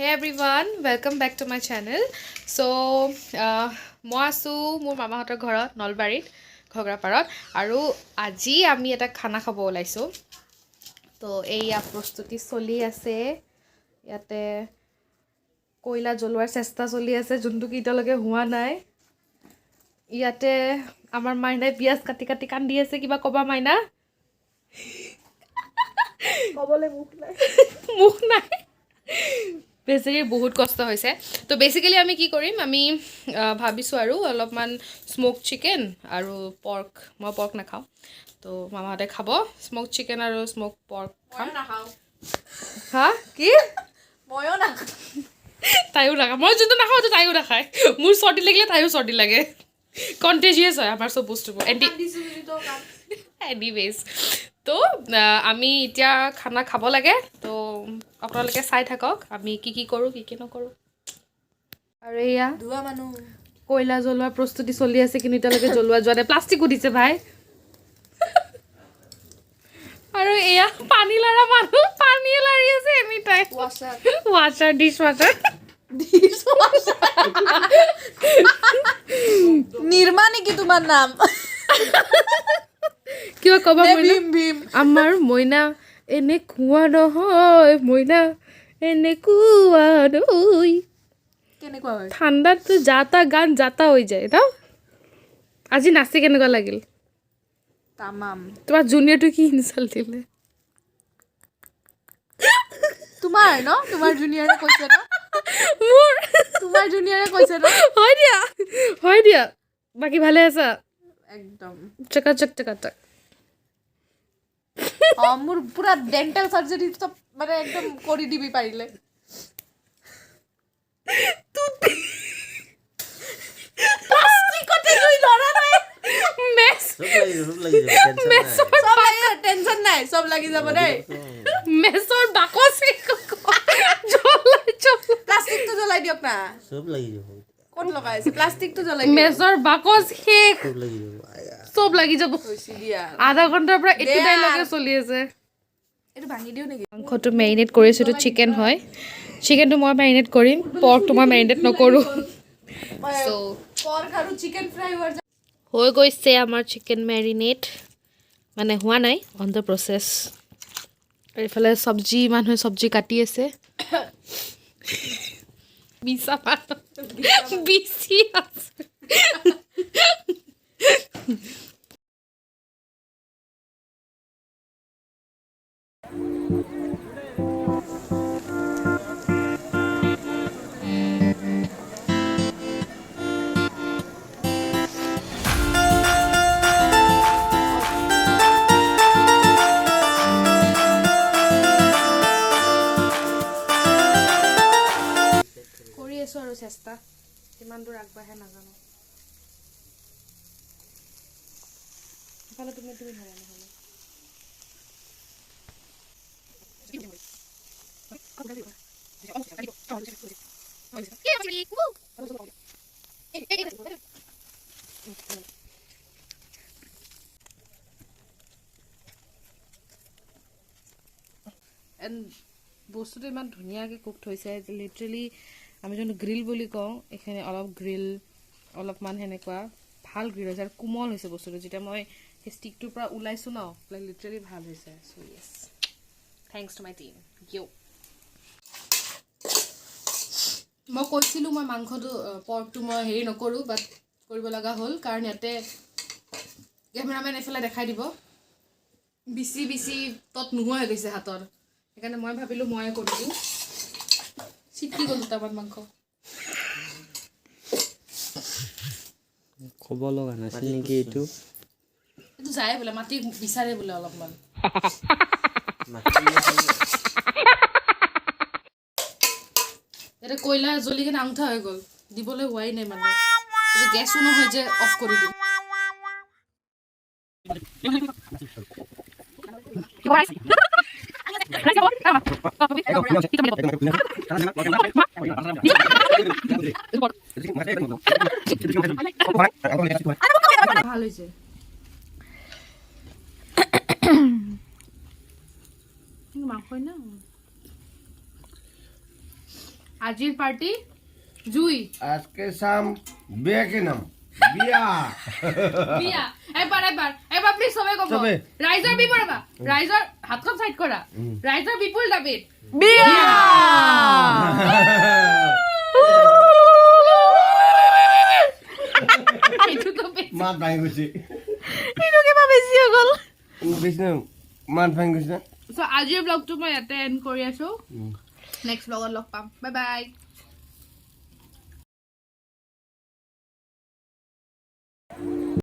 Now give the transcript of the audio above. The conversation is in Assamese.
Hey everyone, welcome back to my channel. So, মই আছো মোৰ মামাহঁতৰ ঘৰত নলবাৰীত ঘগৰাপাৰত আৰু আজি আমি এটা খানা খাব ওলাইছো। তো এইয়া প্ৰস্তুতি চলি আছে। ইয়াতে কয়লা জ্বলোৱাৰ চেষ্টা চলি আছে যোনটো কি এতিয়ালৈকে হোৱা নাই। ইয়াতে আমাৰ মাইনাই পিয়াজ কাটি কাটি কান্দি আছে কিবা কবা মাইনা? কবলে মুখ নাই। বেছিকৈ বহুত কষ্ট হৈছে তো বেছিক্যালি আমি কি কৰিম আমি ভাবিছোঁ আৰু অলপমান স্মোক চিকেন আৰু পৰ্ক মই পৰ্ক নাখাওঁ তো মামাহঁতে খাব স্মোক চিকেন আৰু স্মোক পৰ্ক খাম হা কি ময়ো নাখাওঁ তাইও নাখায় মই যোনটো নাখাওঁ তো তাইও নাখায় মোৰ চৰ্দি লাগিলে তাইও চৰ্দি লাগে কণ্টেজিয়াছ হয় আমাৰ চব বস্তুবোৰ এনিৱেজ তো আমি এতিয়া খানা খাব লাগে তো আপোনালোকে চাই থাকক আমি কি কি কৰোঁ কি কি নকৰোঁ আৰু এয়া দুৱা মানুহ কয়লা জ্বলোৱাৰ প্ৰস্তুতি চলি আছে কিন্তু এতিয়ালৈকে জ্বলোৱা যোৱা নাই প্লাষ্টিক উঠিছে ভাই আৰু এয়া পানী লাৰা মানুহ পানী লাৰি আছে any time washer dish washer Nirma নেকি তোমাৰ নাম কিবা ক'বা আমাৰ মইনা এনে কুঁৱা নহয় মইনা এনে কুঁৱা নহয় কেনেকুৱা হয় ঠাণ্ডাতো যাতা গান যাতা হৈ যায় ন আজি নাচি কেনেকুৱা লাগিল তামাম তোমাৰ জুনিয়ৰটো কি ইনচাল্ট দিলে তোমাৰ ন তোমাৰ জুনিয়ৰে কৈছে ন মোৰ তোমাৰ জুনিয়ৰে কৈছে ন হয় দিয়া বাকি ভালে আছা একদম চকাচক মোৰ পুৰা ডেন্টাল সাৰ্জাৰি সব মানে একদম কৰি দিবি পাৰিলে প্লাষ্টিকতে জুই লৰা নাই মেছ টেনশন নাই সব লাগি যাব দেই মেছৰ বাকচ প্লাষ্টিকটো জ্বলাই দিয়ক না সব লাগি যাব কোন লগাই আছে প্লাষ্টিকটো জ্বলাই মেছৰ বাকচ শেষ সব লাগি যাব সব লাগি যাব আধা ঘণ্টাৰ পৰা এইটো ডাইলগে চলি আছে এইটো ভাঙি দিও নেকি মাংসটো মেৰিনেট কৰিছোঁ এইটো চিকেন হয় চিকেনটো মই মেৰিনেট কৰিম পৰ্কটো মই মেৰিনেট নকৰোঁ পৰ্ক আৰু চিকেন ফ্ৰাই হৈ গৈছে আমাৰ চিকেন মেৰিনেট মানে হোৱা নাই অন দ্য প্ৰচেছ এইফালে চব্জি মানুহে চব্জি কাটি আছে বিচি আছে কৰি আছোঁ আৰু চেষ্টা কিমান দূৰ আগবাঢ়ে নাজানো তুমি ভাবা নহ'লে বস্তুটো ইমান ধুনীয়াকৈ কুক হৈছে লিটাৰেলি আমি যোনটো গ্ৰিল বুলি কওঁ এইখিনি অলপ গ্ৰিল অলপমান সেনেকুৱা ভাল গ্ৰিল হৈছে আৰু কোমল হৈছে বস্তুটো যেতিয়া মই সেই ষ্টিকটোৰ পৰা ওলাইছোঁ ন লাইক লিটাৰেলি ভাল হৈছে চ' য়েছ থেংকছ টু মাই টিম মই কৈছিলোঁ মই মাংসটো পৰ্কটো মই হেৰি নকৰোঁ বাট কৰিব লগা হ'ল কাৰণ ইয়াতে কেমেৰামেন এইফালে দেখাই দিব বিচি তত নোহোৱা হৈ গৈছে হাতৰ সেইকাৰণে মই ভাবিলোঁ ময়ে কৰি দিওঁ চিটি গ'ল দুটামান মাংস ক'ব লগা নাছিল নেকি এইটো যায় বোলে মাটি বিচাৰে বোলে অলপমান এতিয়া কয়লা জ্বলি কিনে আঙঠা হৈ গ'ল দিবলৈ হোৱাই নাই মানে গেছো নহয় যে অফ কৰি দিওঁ ভাল হৈছে মাংস না আজিৰ পাৰ্টি জুই আজকে চাম বিয়া কি নাম বিয়া বিয়া এবাৰ প্লিজ সবাই ক'ব চবে। ৰাইজৰ বিপুল এবাৰ ৰাইজৰ হাতখন চাইড কৰা ৰাইজৰ বিপুল দাবিত বিয়া এইটোতো মাত ভাঙি গৈছে এইটো কিবা বেছি হৈ গ'ল বেছি নহয়, মাত ভাঙি গৈছে চ' আজিৰ ব্লগটো মই ইয়াতে এণ্ড কৰি আছো নেক্সট ব্লগত লগ পাম বাই বাই